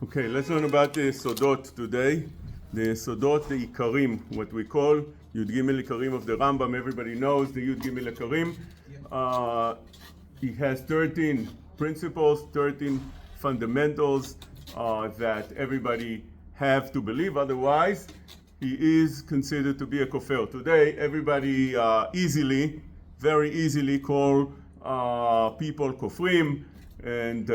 Okay, let's learn about the Sodot today. The Sodot, the Ikarim, what we call Yud Gimel Ikarim of the Rambam. Everybody knows the Yud Gimel Ikarim. He has 13 principles, 13 fundamentals that everybody have to believe. Otherwise, he is considered to be a kofir. Today, everybody very easily call people kofrim, and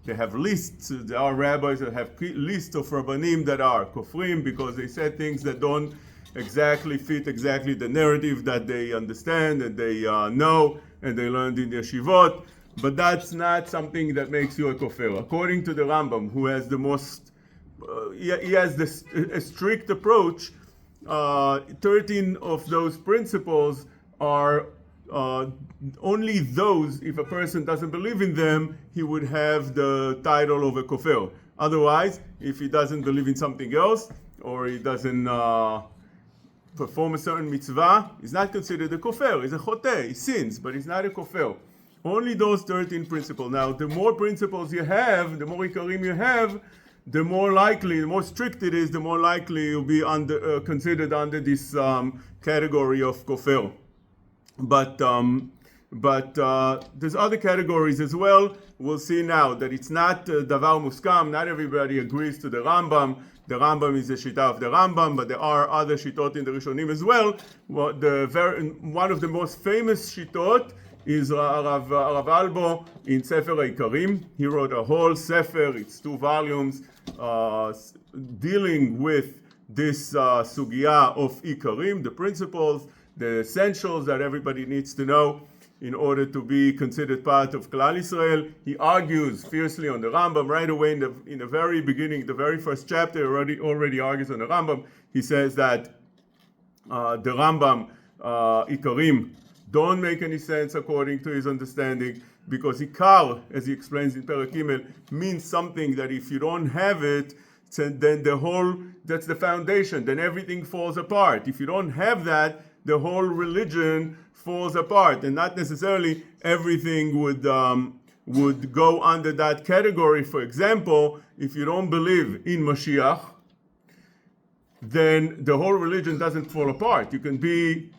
they have lists. There are rabbis that have lists of rabbanim that are kofrim because they said things that don't exactly fit the narrative that they understand and they know and they learned in the yeshivot. But that's not something that makes you a kofir. According to the Rambam, who has the most, he has a strict approach. 13 of those principles are only those, if a person doesn't believe in them, he would have the title of a kofir. Otherwise, if he doesn't believe in something else, or he doesn't perform a certain mitzvah, he's not considered a kofir. He's a choteh, he sins, but he's not a kofir. Only those 13 principles. Now, the more principles you have, the more ikarim you have, the more likely, the more strict it is, the more likely you'll be considered under this category of kofir. But there's other categories as well. We'll see now that it's not davar muskam. Not everybody agrees to the Rambam. The Rambam is the shita of the Rambam, but there are other shitot in the Rishonim as well. One of the most famous shitot is Rav Albo in Sefer Ikarim. He wrote a whole sefer. It's 2 volumes dealing with this sugya of Ikarim, the principles, the essentials that everybody needs to know in order to be considered part of Klal Yisrael. He argues fiercely on the Rambam right away in the very beginning, the very first chapter. Already argues on the Rambam. He says that the Rambam Ikarim don't make any sense according to his understanding, because Ikar, as he explains in Perek Gimel, means something that if you don't have it, then that's the foundation, then everything falls apart. If you don't have that, the whole religion falls apart, and not necessarily everything would go under that category. For example, if you don't believe in Mashiach, then the whole religion doesn't fall apart. You can be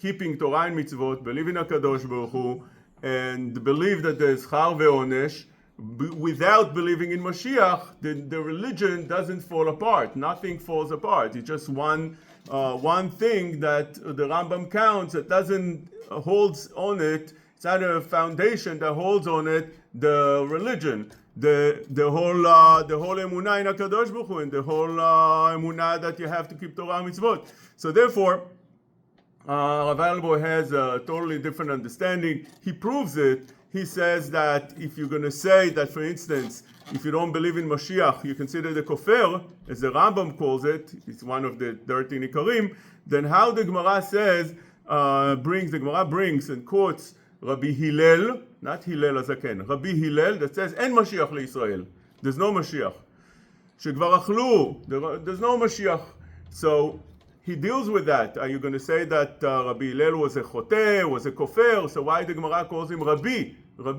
keeping Torah and mitzvot, believe in HaKadosh Baruch Hu, and believe that there's char ve'onesh. Without believing in Mashiach, the religion doesn't fall apart. Nothing falls apart. It's just one thing that the Rambam counts that doesn't holds on it. It's not a foundation that holds on it. The religion, the whole emunah in HaKadosh Baruch Hu, and the whole emunah that you have to keep Torah and mitzvot. So therefore, Rav Albo has a totally different understanding. He proves it. He says that if you're going to say that, for instance, if you don't believe in Mashiach, you consider the kofir, as the Rambam calls it, it's one of the 13 Ikarim, then how the Gemara says, the Gemara brings and quotes Rabbi Hillel, not Hillel Azaken, Rabbi Hillel, that says, En Mashiach leIsrael. There's no Mashiach. Shekvar achlu, there's no Mashiach. So he deals with that. Are you going to say that Rabbi Hillel was a choteh, was a kofir? So why the Gemara calls him Rabbi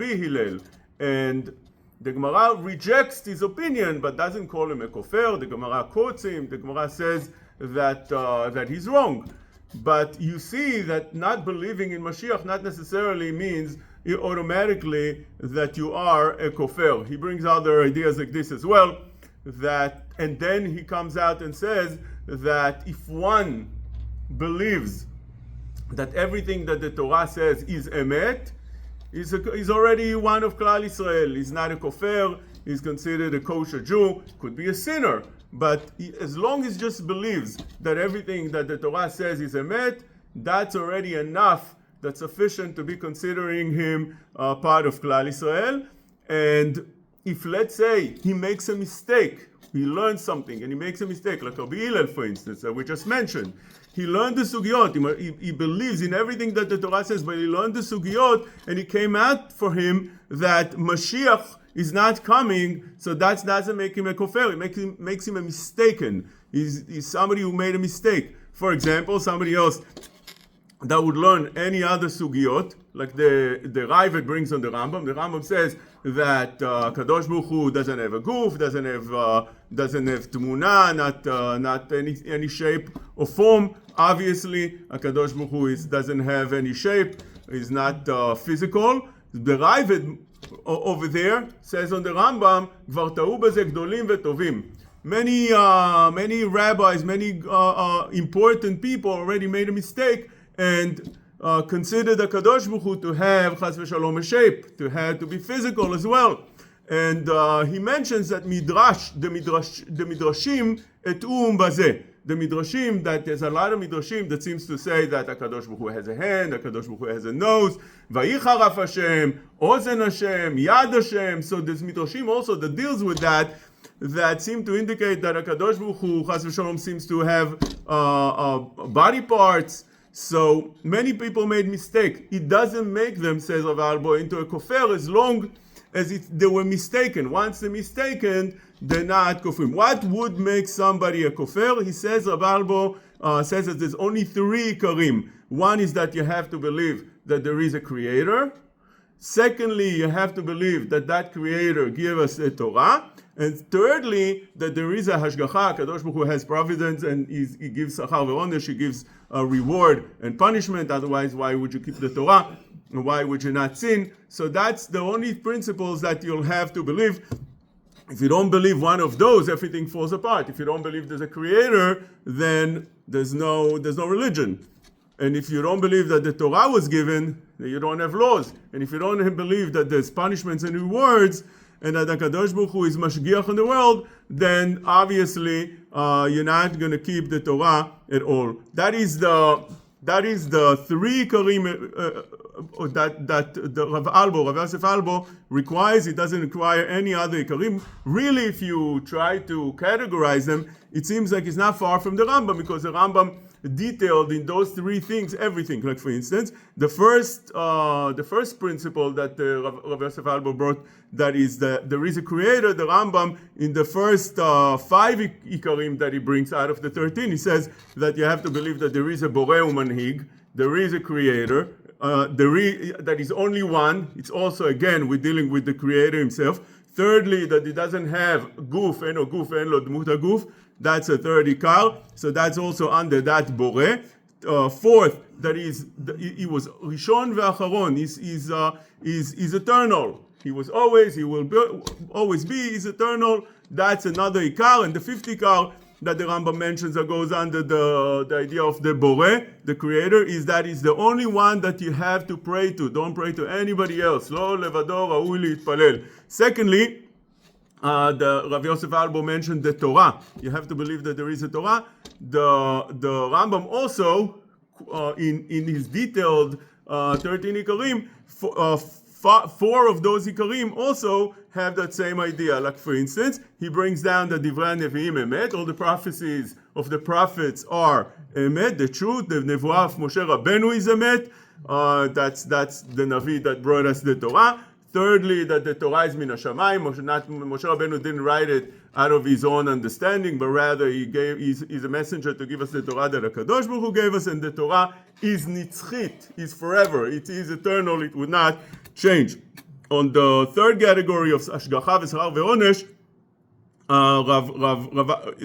Hillel? And the Gemara rejects his opinion, but doesn't call him a kofir. The Gemara quotes him. The Gemara says that he's wrong. But you see that not believing in Mashiach not necessarily means automatically that you are a kofir. He brings other ideas like this as well. And then he comes out and says that if one believes that everything that the Torah says is emet, he's already one of Klal Yisrael. He's not a kofir. He's considered a kosher Jew. Could be a sinner, but as long as he just believes that everything that the Torah says is emet, that's already enough. That's sufficient to be considering him part of Klal Yisrael. And if, let's say, he makes a mistake, he learns something and he makes a mistake, like Rabbi Hillel, for instance, that we just mentioned. He learned the sugiyot. He believes in everything that the Torah says, but he learned the sugiyot, and it came out for him that Mashiach is not coming, so that doesn't make him a kofir. It makes him a mistaken. He's somebody who made a mistake. For example, somebody else that would learn any other sugiyot, like the Raavad brings on the Rambam. The Rambam says that Kadosh Baruch Hu doesn't have a goof, doesn't have tmuna, not any shape or form. Obviously, Kadosh Baruch Hu doesn't have any shape, is not physical. The Ravid over there says on the Rambam, כבר טעו בזה גדולים וטובים. Many rabbis, many important people already made a mistake and considered the Kadosh Baruch Hu to have chas v'shalom a shape, to be physical as well. And he mentions that the midrashim etum bazeh. The midrashim, that there's a lot of midrashim that seems to say that HaKadosh Baruch Hu has a hand, HaKadosh Baruch Hu has a nose, vayicharaf Hashem, ozen Hashem, yad Hashem. So there's midrashim also that deals with that seem to indicate that HaKadosh Baruch Hu, chas v'shalom, seems to have body parts. So many people made mistake. It doesn't make them, says Rav Albo, into a kofar as long as they were mistaken. Once they're mistaken, they're not kofrim. What would make somebody a kofar? He says, Rav Albo says that there's only three ikarim. One is that you have to believe that there is a creator. Secondly, you have to believe that that creator gave us a Torah. And thirdly, that there is a hashgacha. Kadosh Baruch Hu has providence and he gives sachar ve'onesh, he gives a reward and punishment. Otherwise, why would you keep the Torah? And why would you not sin? So that's the only principles that you'll have to believe. If you don't believe one of those, everything falls apart. If you don't believe there's a creator, then there's no religion. And if you don't believe that the Torah was given, then you don't have laws. And if you don't believe that there's punishments and rewards, and that the Kadosh Baruch Hu is mashgiach in the world, then obviously you're not going to keep the Torah at all. That is the three ikarim that the Rav Yosef Albo requires. It doesn't require any other ikarim. Really, if you try to categorize them, it seems like it's not far from the Rambam, because the Rambam detailed in those three things everything. Like for instance, the first principle that Rav Yosef Albo brought, that is that there is a creator. The Rambam, in the first 5 ikarim that he brings out of the 13, he says that you have to believe that there is a borei umanhig, there is a creator, that is only one. It's also, again, we're dealing with the creator himself. Thirdly, that he doesn't have guf, eno lo dmut haguf. That's a third ikar, so that's also under that boreh. Fourth, that is, he was rishon ve'acharon. He's eternal. He was always, he will always be. He's eternal. That's another ikar. And the fifth ikar that the Rambam mentions that goes under the idea of the boreh, the creator, is that he's the only one that you have to pray to. Don't pray to anybody else. Lo levado ra'ui litpalel. Secondly, the Rav Yosef Albo mentioned the Torah. You have to believe that there is a Torah. The Rambam also, in his detailed 13 ikarim, 4 of those ikarim also have that same idea. Like for instance, he brings down the Divrei Nevi'im Emet. All the prophecies of the prophets are Emet, the truth. The Nevuah of Moshe Rabbeinu is Emet. That's the Navi that brought us the Torah. Thirdly, that the Torah is min hashamayim. Moshe Rabbeinu didn't write it out of his own understanding, but rather he's a messenger to give us the Torah that HaKadosh Baruch Hu gave us, and the Torah is nitzchit, is forever. It is eternal. It would not change. On the third category of hashgacha v'sachar ve'onesh,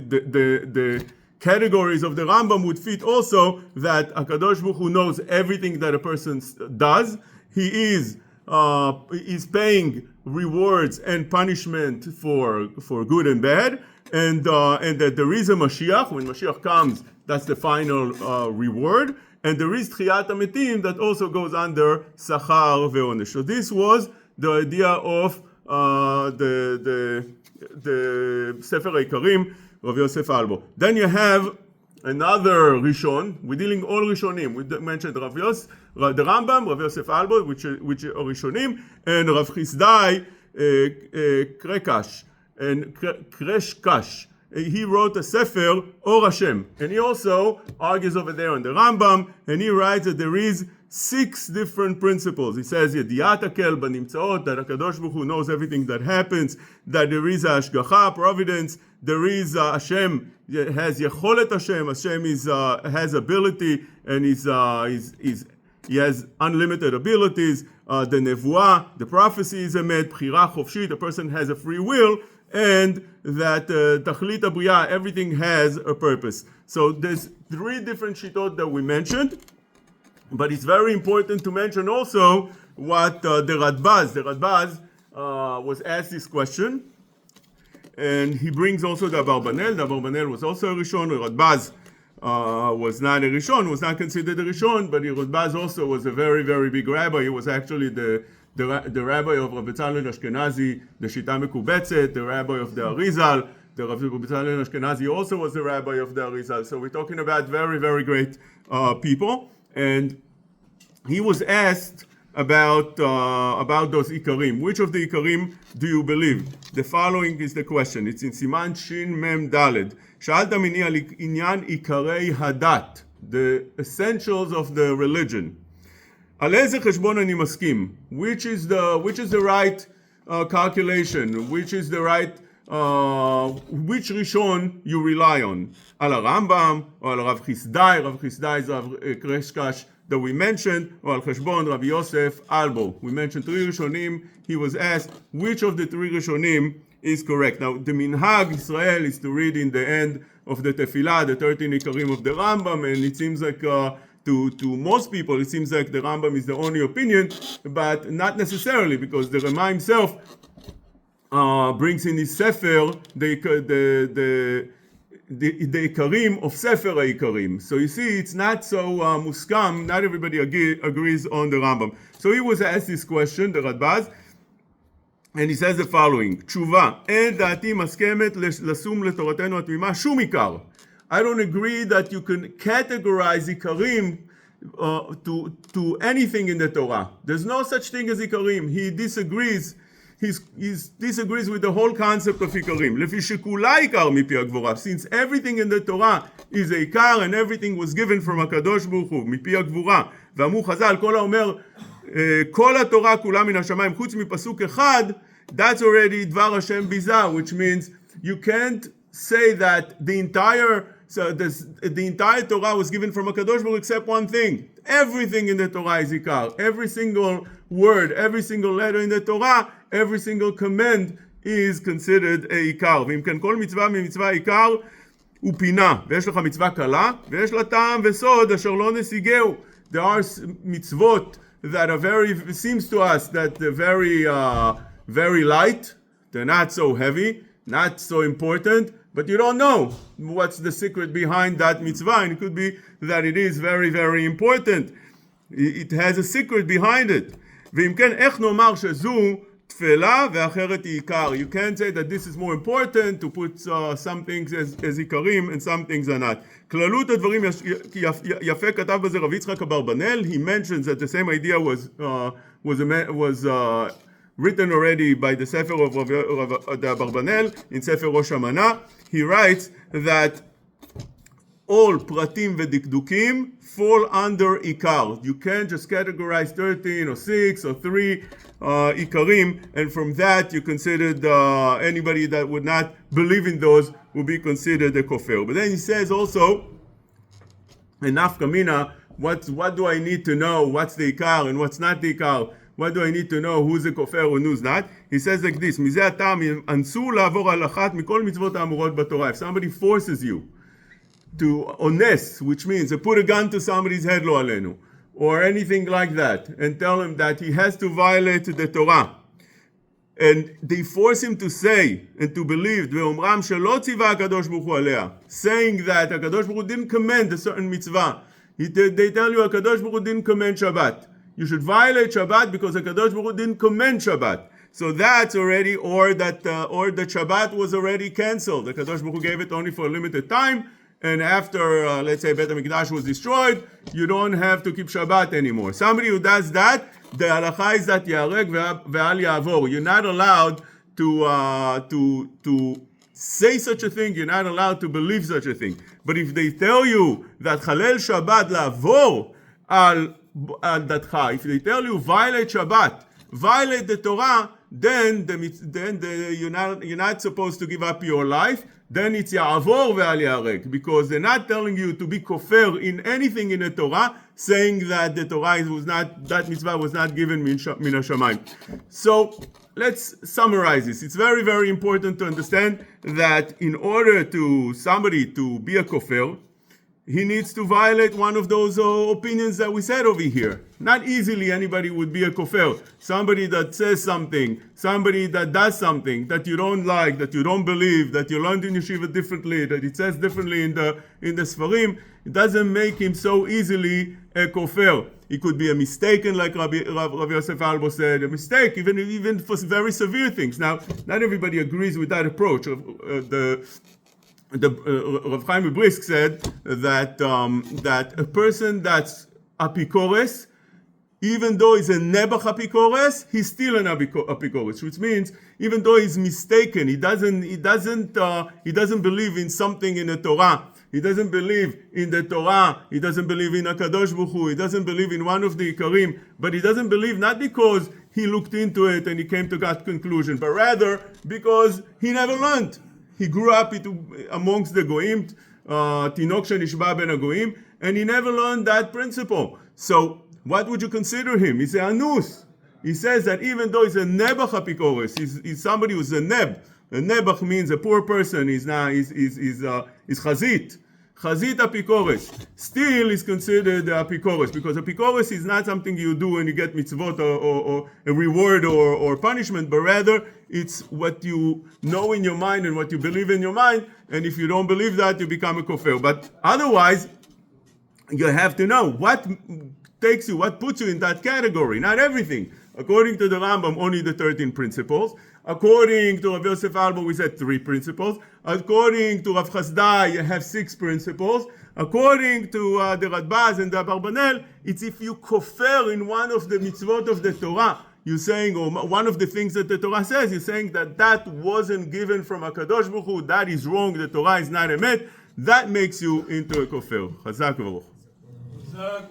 the categories of the Rambam would fit also that HaKadosh Baruch Hu knows everything that a person does. He is paying rewards and punishment for good and bad, and that there is a Mashiach. When Mashiach comes, that's the final reward, and there is Tchiyat HaMetim that also goes under Sachar ve'onesh. So this was the idea of the Sefer HaIkarim, Rav Yosef Albo. Then you have another Rishon. We're dealing all Rishonim. We mentioned the Rambam, Rav Yosef Albo, which are Rishonim, and Rav Chizdai Krekash and Kreshkash. He wrote a Sefer Or Hashem, and he also argues over there on the Rambam, and he writes that there is 6 different principles. He says Yediat Hakel Banimtzaot, that HaKadosh Baruch Hu knows everything that happens, that there is a Hashgacha, providence, there is Hashem has Yecholet Hashem. Hashem has ability and is he has unlimited abilities, the nevuah, the prophecy is emet, bchira chofshit, the person has a free will, and that tachlit habriya, everything has a purpose. So there's three different shitot that we mentioned, but it's very important to mention also what the Radbaz was asked this question, and he brings also the Abarbanel. The Abarbanel was also a Rishon. The Radbaz was not a Rishon, was not considered a Rishon, but the Radbaz also was a very, very big rabbi. He was actually the rabbi of Rabbi Tzalel Ashkenazi, the Shita Mekubetzet, the rabbi of the Arizal. The Rabbi Tzalel Ashkenazi also was the rabbi of the Arizal. So we're talking about very, very great people. And he was asked about those ikarim. Which of the ikarim do you believe? The following is the question. It's in Siman Shin Mem Daled. שאלת מיני על עניין עיקרי הדת, the essentials of the religion. על איזה חשבון אני מסכים? Which is the right calculation? Which is the right which ראשון you rely on? על הרמב"ם או על רב חסדאי? רב חסדאי זה רב קרשקש that we mentioned, or al cheshbon Rabbi Yosef Albo. We mentioned three Rishonim. He was asked which of the three Rishonim is correct. Now, the minhag Israel is to read in the end of the Tefillah the 13 Ikarim of the Rambam, and it seems like to most people it seems like the Rambam is the only opinion, but not necessarily, because the Rama himself brings in his Sefer the Ikarim of Sefer HaIkarim. So you see, it's not so muskam, not everybody agrees on the Rambam. So he was asked this question, the Radbaz, and he says the following, תשובה, אין דעתי מסכמת לשום לתורתנו התמימה שום עיקר. I don't agree that you can categorize Ikarim to anything in the Torah. There's no such thing as Ikarim. He disagrees. He disagrees with the whole concept of Ikarim. לפי שכולה עיקר מפי הגבורה. Since everything in the Torah is a עיקר and everything was given from הקדוש ברוך הוא, מפי הגבורה. ואמרו חז"ל, כל האומר, כל התורה כולה מן השמיים, חוץ מפסוק אחד, that's already דבר השם ביזה, which means you can't say that the entire Torah was given from HaKadosh Baruch Hu except one thing. Everything in the Torah is Ikar. Every single word, every single letter in the Torah, every single command is considered a Ikar. ואם כן כל מצווה ממצווה Ikar הוא פינה. ויש לך מצווה קלה, ויש לה טעם וסוד אשר לא נשיגהו. There are mitzvot that are very, it seems to us that they're very light. They're not so heavy, not so important. But you don't know what's the secret behind that mitzvah, and it could be that it is very, very important. It has a secret behind it. ואם כן, איך נאמר שזו תפלה ואחרת היא עיקר? You can't say that this is more important to put some things as עיקרים and some things are not. כללות הדברים יפה כתב בזה רב יצחק אברבנאל. He mentions that the same idea was written already by the Sefer of the Abarbanel in Sefer Rosh Hashanah. He writes that all pratim v'dikdukim fall under ikar. You can't just categorize 13 or 6 or 3 ikarim, and from that you considered anybody that would not believe in those would be considered a kofir. But then he says also, enough kamina, what do I need to know? What's the ikar and what's not the ikar? What do I need to know who's a kofir and who's not? He says like this, מזה הטעם אנסו לעבור על אחת מכל מצוות האמורות בתורה. If somebody forces you to honest, which means to put a gun to somebody's head, lo alenu, or anything like that, and tell him that he has to violate the Torah, and they force him to say and to believe, ואומרם שלא ציווה הקדוש ברוך הוא עליה, saying that הקדוש ברוך הוא didn't command a certain mitzvah. They tell you הקדוש ברוך הוא didn't command Shabbat. You should violate Shabbat because the Kadosh Baruch Hu didn't command Shabbat. So that's already, or that Shabbat was already cancelled. The Kadosh Baruch Hu gave it only for a limited time, and after, let's say, Beit HaMikdash was destroyed, you don't have to keep Shabbat anymore. Somebody who does that, the halacha is that yarek ve'al ya'avor. You're not allowed to say such a thing. You're not allowed to believe such a thing. But if they tell you that Chalel Shabbat la'avor al datcha, if they tell you violate Shabbat, violate the Torah, then you're not supposed to give up your life. Then it's ya'avor ve'al yarek, because they're not telling you to be kofir in anything in the Torah, saying that the Torah that mitzvah was not given min hashamayim. So let's summarize this. It's very, very important to understand that in order to somebody to be a kofir, he needs to violate one of those opinions that we said over here. Not easily anybody would be a kofir. Somebody that says something, somebody that does something that you don't like, that you don't believe, that you learned in yeshiva differently, that it says differently in the Sfarim, it doesn't make him so easily a kofir. It could be a mistaken, like Rabbi Yosef Albo said, a mistake, even for very severe things. Now, not everybody agrees with that approach. Rav Chaim Brisk said that a person that's apikores, even though he's a nebach apikores, he's still an apikores, which means even though he's mistaken, he doesn't believe in something in the Torah. He doesn't believe in the Torah. He doesn't believe in HaKadosh Baruch Hu. He doesn't believe in one of the Ikarim. But he doesn't believe not because he looked into it and he came to that conclusion, but rather because he never learned. He grew up amongst the Goyim, Tinok Shenishba ben HaGoyim, and he never learned that principle. So what would you consider him? He's a Anus. He says that even though he's a Nebach Apikoris, he's somebody who's a Neb. A Nebach means a poor person. He's Chazit. Chazit Apikoris. Still is considered Apikoris, because Apikoris is not something you do and you get mitzvot or a reward or punishment, but rather it's what you know in your mind and what you believe in your mind, and if you don't believe that, you become a kofir. But otherwise, you have to know what puts you in that category. Not everything. According to the Rambam, only the 13 principles. According to Rav Yosef Albo, we said 3 principles. According to Rav Chasdai, you have 6 principles. According to the Radbaz and the Abarbanel, it's if you kofir in one of the mitzvot of the Torah. You're saying, or one of the things that the Torah says, you're saying that wasn't given from HaKadosh Baruch Hu, that is wrong, the Torah is not emet. That makes you into a kofir. Chazak v'ruch.